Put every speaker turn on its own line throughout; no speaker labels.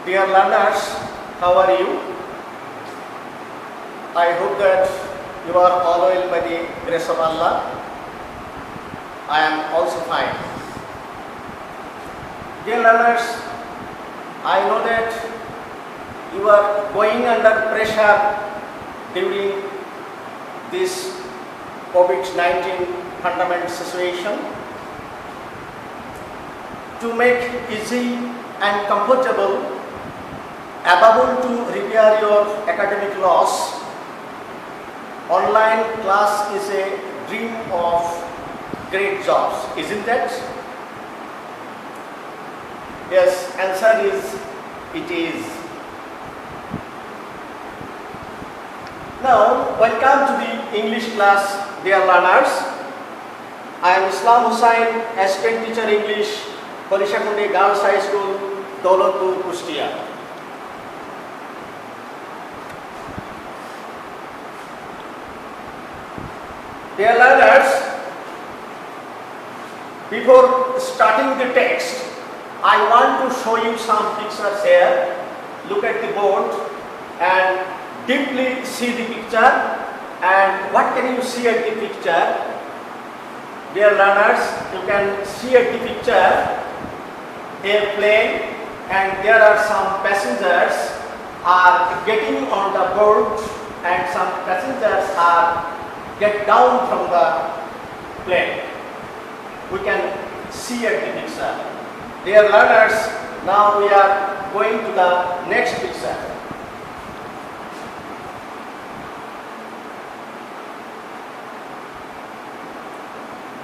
Dear learners, how are you? I hope that you are all well by the grace of Allah. I am also fine. Dear learners, I know that you are going under pressure during this COVID-19 pandemic situation. To make easy and comfortable, able to repair your academic loss, online class is a dream of great jobs, isn't it? Yes, answer is it is. Now, welcome to the English class, dear learners. I am Islam Hussain, assistant teacher English, Polishakundi Girls High School, Daulatpur, Kustia. Dear learners, before starting the text, I want to show you some pictures here. Look at the board and deeply see the picture. And what can you see at the picture? Dear learners, you can see at the picture airplane, and there are some passengers are getting on the board and some passengers are get down from the plane. We can see at the picture. Dear learners, now we are going to the next picture.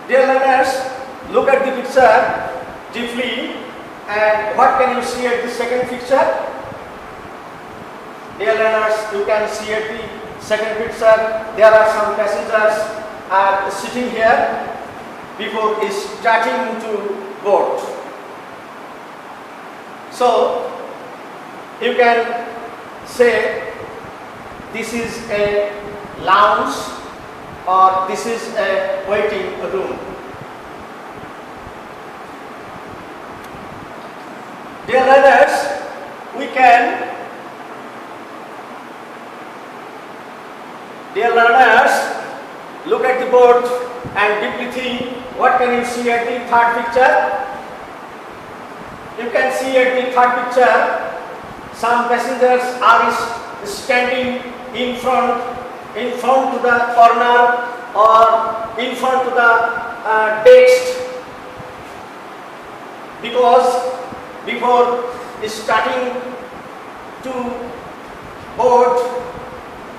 Dear learners, look at the picture deeply, and what can you see at the second picture? Dear learners, you can see at the second picture there are some passengers are sitting here before starting to board. So you can say this is a lounge or this is a waiting room. Dear learners, we can look at the board and deeply think. What can you see at the third picture? You can see at the third picture some passengers are standing in front to the corner or in front to the desk, because before starting to board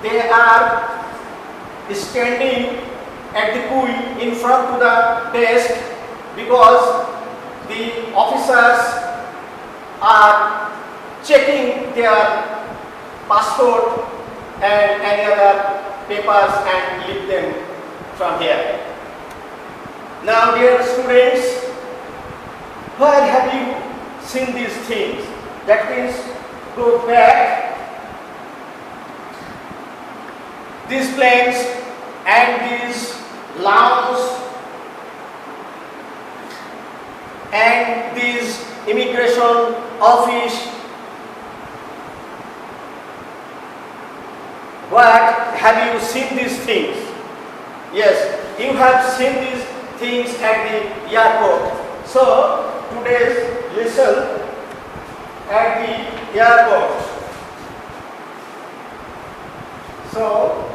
they are standing at the queue in front to the desk, because the officers are checking their passport and any other papers and leave them from here. Now, dear students, where have you seen these things? That means go back. These planes and these lounge and these immigration office. What have you seen these things? Yes, you have seen these things at the airport. So today's lesson at the airport. So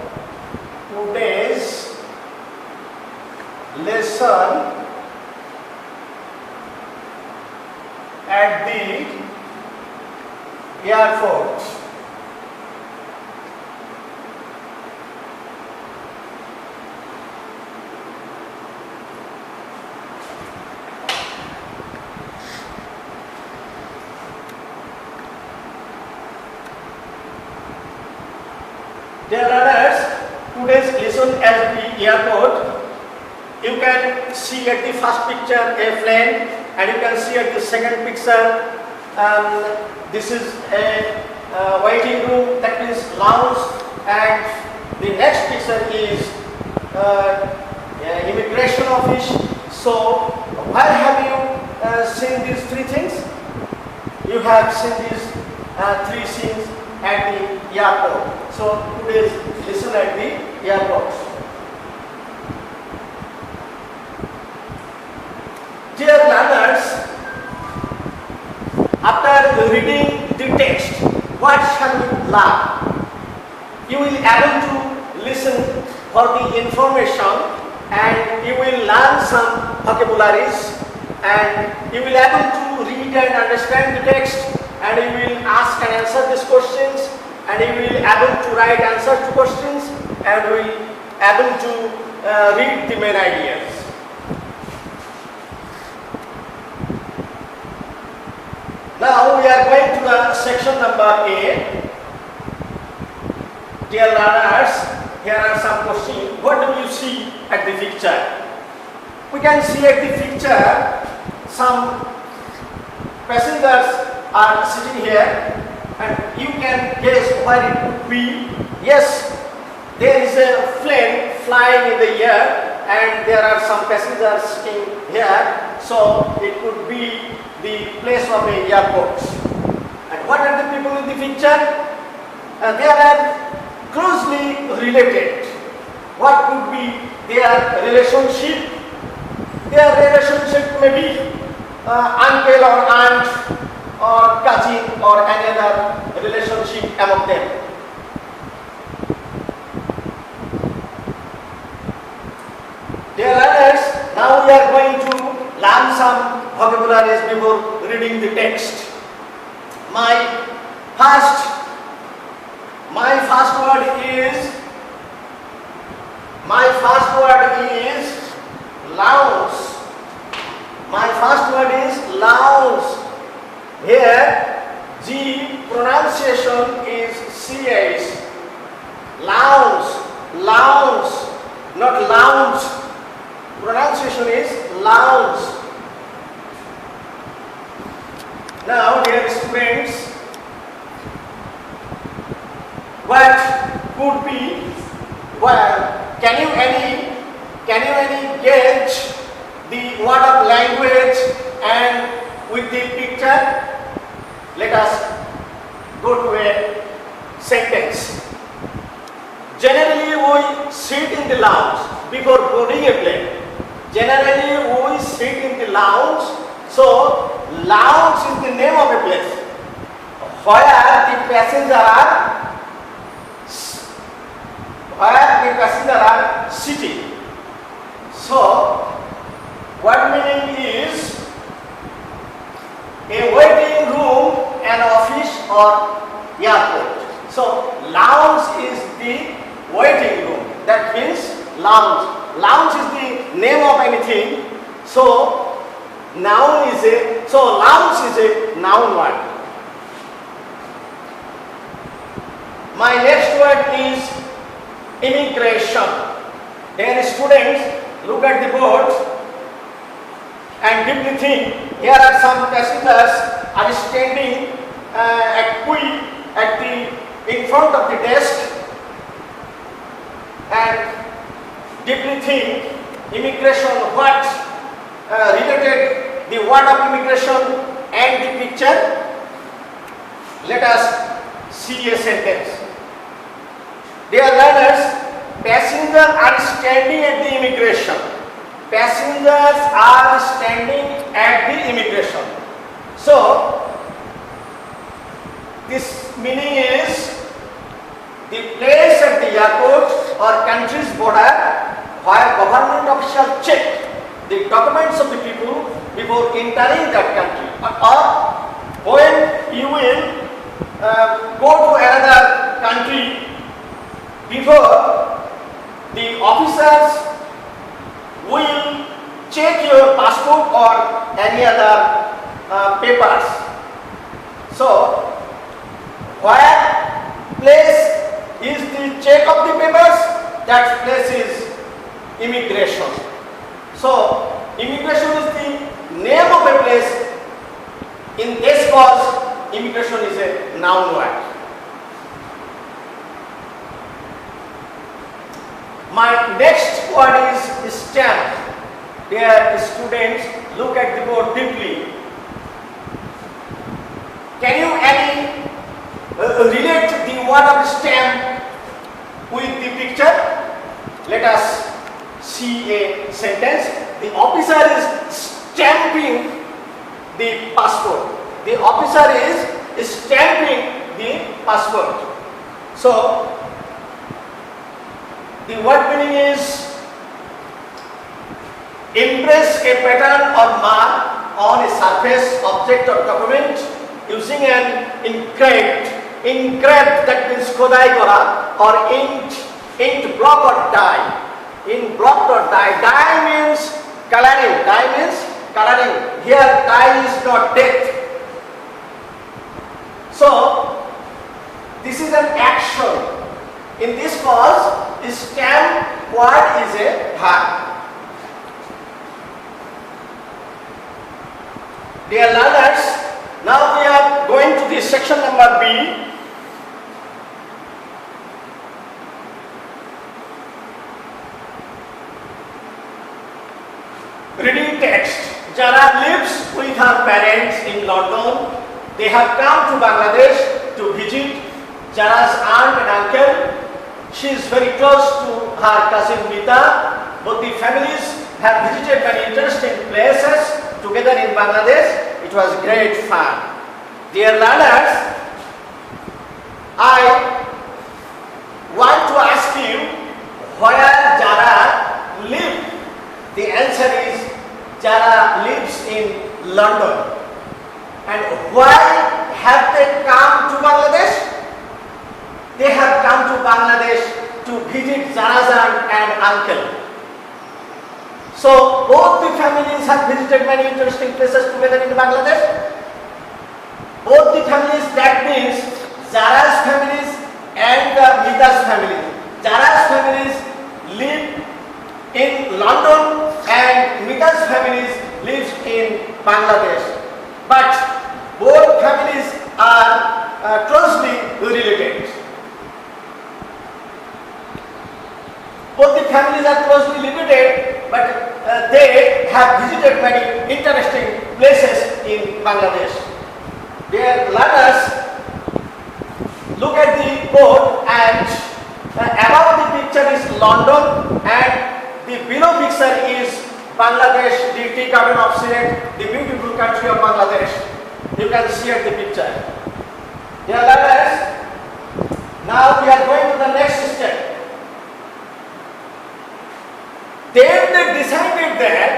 today's lesson at the airport. Dear learners, today's lesson at the airport, you can see at the first picture a plane, and you can see at the second picture this is a waiting room, that means lounge, and the next picture is immigration office. So where have you seen these three things? You have seen these three scenes at the airport. So today's lesson at the airport. Dear learners, after reading the text, what shall we learn? You will be able to listen for the information, and you will learn some vocabularies, and you will be able to read and understand the text, and you will ask and answer these questions, and you will be able to write answers to questions, and you will be able to read the main ideas. Now we are going to the section number A. Dear learners, here are some questions. What do you see at the picture? We can see at the picture some passengers are sitting here, and you can guess where it could be. Yes, there is a plane flying in the air, and there are some passengers sitting here, so it could be the place of a airport. And what are the people in the picture? They are closely related. What could be their relationship? Their relationship may be uncle or aunt or cousin or any other relationship among them. Dear learners, now we are going to learn some vocabularies before reading the text. My first word is lounge. My first word is lounge. Here, G pronunciation is CH. Lounge, not lounge. Pronunciation is lounge. Now, dear students, what could be? Well, can you any gauge the word of language and with the picture? Let us go to a sentence. Generally, we sit in the lounge before boarding a plane. Generally, we sit in the lounge. So, lounge is the name of a place where the passengers are sitting. So, what meaning is a waiting room, an office or airport. So, lounge is the waiting room. That means lounge. Lounge is the name of anything. So, lounge is a noun word. My next word is immigration. Dear students, look at the board and deeply think. Here are some passengers are standing in front of the desk, and deeply think immigration. What related the word of immigration and the picture? Let us see a sentence. Dear learners, passengers are standing at the immigration. Passengers are standing at the immigration. So, this meaning is the place at the airport or country's border where government officials check the documents of the people before entering that country, or when you will go to another country, before the officers will check your passport or any other papers. So, where place is the check of the papers? That place is immigration. So, immigration is the name of a place. In this cause, immigration is a noun word. My next word is stamp. Dear students, look at the board deeply. Can you any relate the word of stamp with the picture. Let us see a sentence. The officer is stamping the passport. The officer is stamping the passport. So the word meaning is impress a pattern or mark on a surface, object or document using an engraved, that means kodai kora, or inked block or dye. In block or dye. Dye means coloring. Dye means coloring. Here dye is not death. So this is an action. In this cause, stamp word is a verb. Dear learners, now we are going to the section number B. Reading text. Jara lives with her parents in London. They have come to Bangladesh to visit Jara's aunt and uncle. She is very close to her cousin Mita. Both the families have visited many interesting places together in Bangladesh. It was great fun. Dear learners, I want to ask you where Jara lived. The answer is Jara lives in London. And why have they come to Bangladesh? They have come to Bangladesh to visit Jara's aunt and uncle. So both the families have visited many interesting places together in Bangladesh. Both the families, that means Jara's families and Mita's family. Jara's families live in London and Mita's families live in Bangladesh. But both families are closely related. Both the families are closely related, but they have visited many interesting places in Bangladesh. Dear learners, look at the board, and above the picture is London and the below picture is Bangladesh, the tea garden of Sylhet, the beautiful country of Bangladesh. You can see at the picture. Dear learners, now we are going to the next step. Then they decided that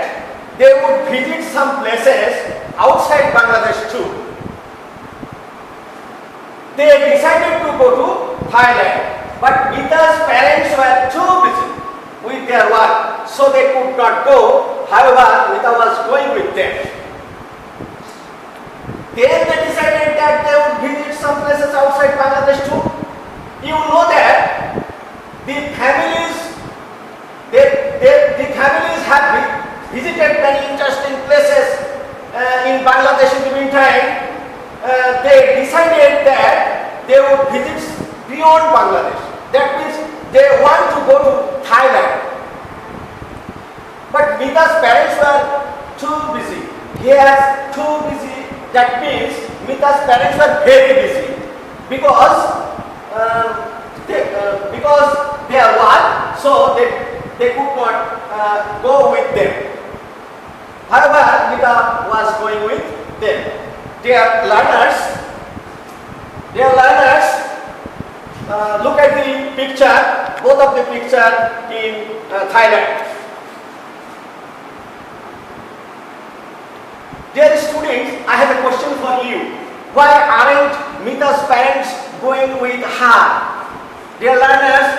they would visit some places outside Bangladesh too. They decided to go to Thailand, but Mita's parents were too busy with their work, so they could not go. However, Mita was going with them. Then they decided that they would visit some places outside Bangladesh too. You know that the families have visited many interesting places in Bangladesh in the meantime. They decided that they would visit beyond Bangladesh. That means they want to go to Thailand. But Mita's parents were too busy. Too busy. That means Mita's parents were very busy because they are work, so they could not go with them. However, Mita was going with them. Dear learners, look at the picture, both of the picture in Thailand. Dear students, I have a question for you. Why aren't Mita's parents going with her? Dear learners,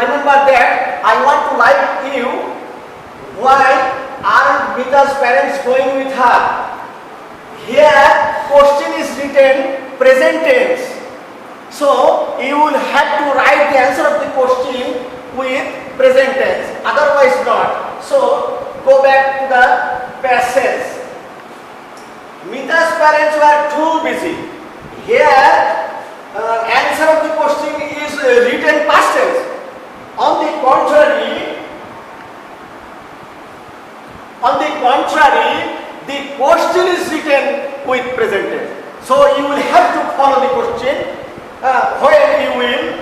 remember that I want to like you. Why aren't Mita's parents going with her? Here, question is written present tense. So, you will have to write the answer of the question with present tense. Otherwise not. So, go back to the passage. Mita's parents were too busy. Here, answer of the question is written past tense. On the contrary, the question is written with present tense. So you will have to follow the question when you will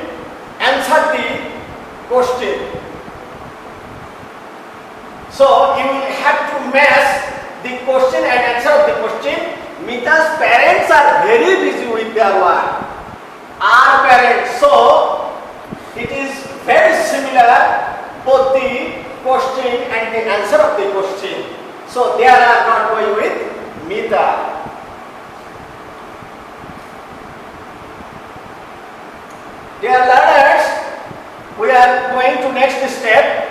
answer the question. So you will have to match the question and answer of the question. Mita's parents are very busy with their work. Our parents. So it is very similar, both the question and the answer of the question. So they are not going with Mita. Dear learners, we are going to next step.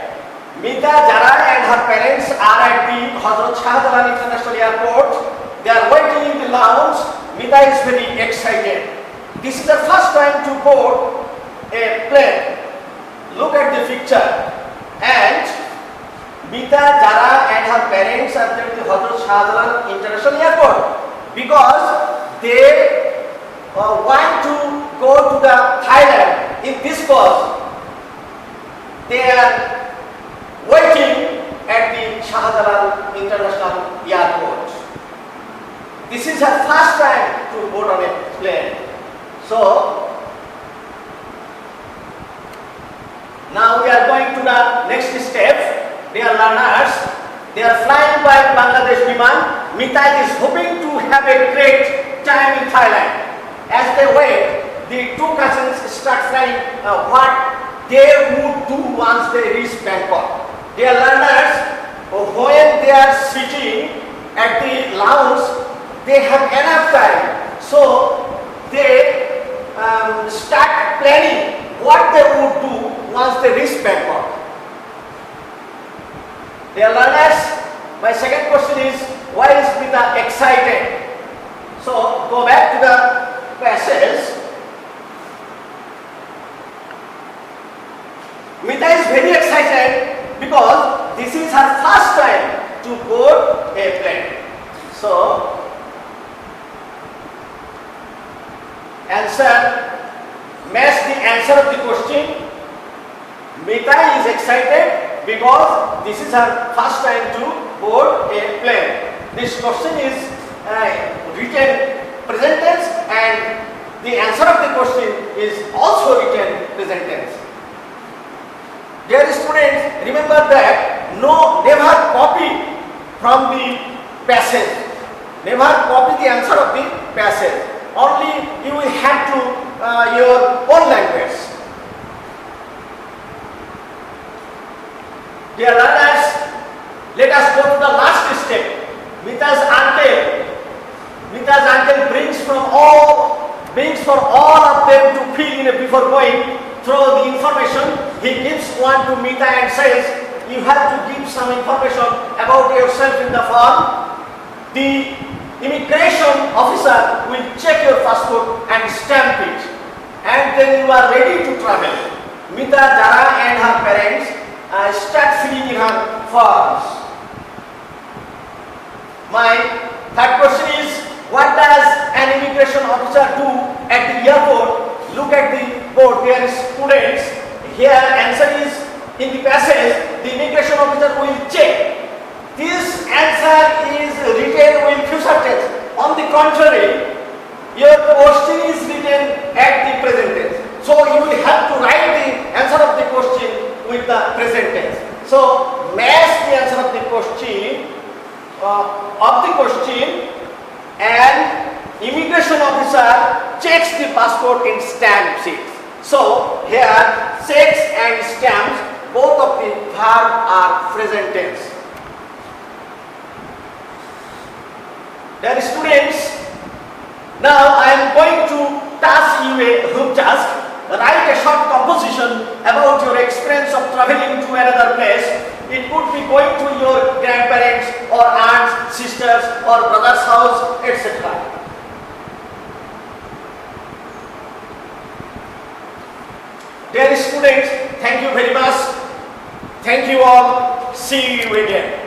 Mita Jara and her parents are at the Hazrat Shah Jalan International Airport. They are waiting in the lounge. Mita is very excited. This is the first time to board a plane. Look at the picture. And Mita Jara and her parents are at the Hazrat Shah Jalan International Airport because they want to go to the Thailand in this bus. They are waiting at the Shah Jalan International Airport. This is her first time to board on a plane. So now we are going to the next step. Dear learners, they are flying by Bangladesh Biman. Mita is hoping to have a great time in Thailand. As they wait, the two cousins start flying what they would do once they reach Bangkok. Dear learners, when they are sitting at the lounge, they have enough time. So they start planning what they would do once they reach Bangkok. Dear learners, my second question is, why is Mita excited? So go back to the passage. Mita is very excited because this is her first time to board a plane. So match the answer of the question. Mita is excited because this is her first time to board a plane. This question is written present tense and the answer of the question is also written present tense. Dear students, remember that never copy from the passage. Never copy the answer of the passage. Only you will have to your own language. Dear learners, let us go to the last step. Mita's uncle brings for all of them to fill in before going through the information. He gives one to Mita and says, you have to give some information about yourself in the form. The immigration officer will check your passport and stamp it, and then you are ready to travel. Mita Jara and her parents start filling in her forms. My third question is, what does an immigration officer do at the airport? Look at the board, there is students. Here answer is in the passage, the immigration officer will check. This answer is written with future tense. On the contrary, your question is written at the present tense. So you will have to write the answer of the question with the present tense. So match the answer of the question and immigration officer checks the passport and stamps it. So here checks and stamps, both of the verb are present tense. Dear students, now I am going to task you a group task. Write a short composition about your experience of traveling to another place. It could be going to your grandparents or aunts, sisters or brother's house, etc. Dear students, thank you very much. Thank you all. See you again.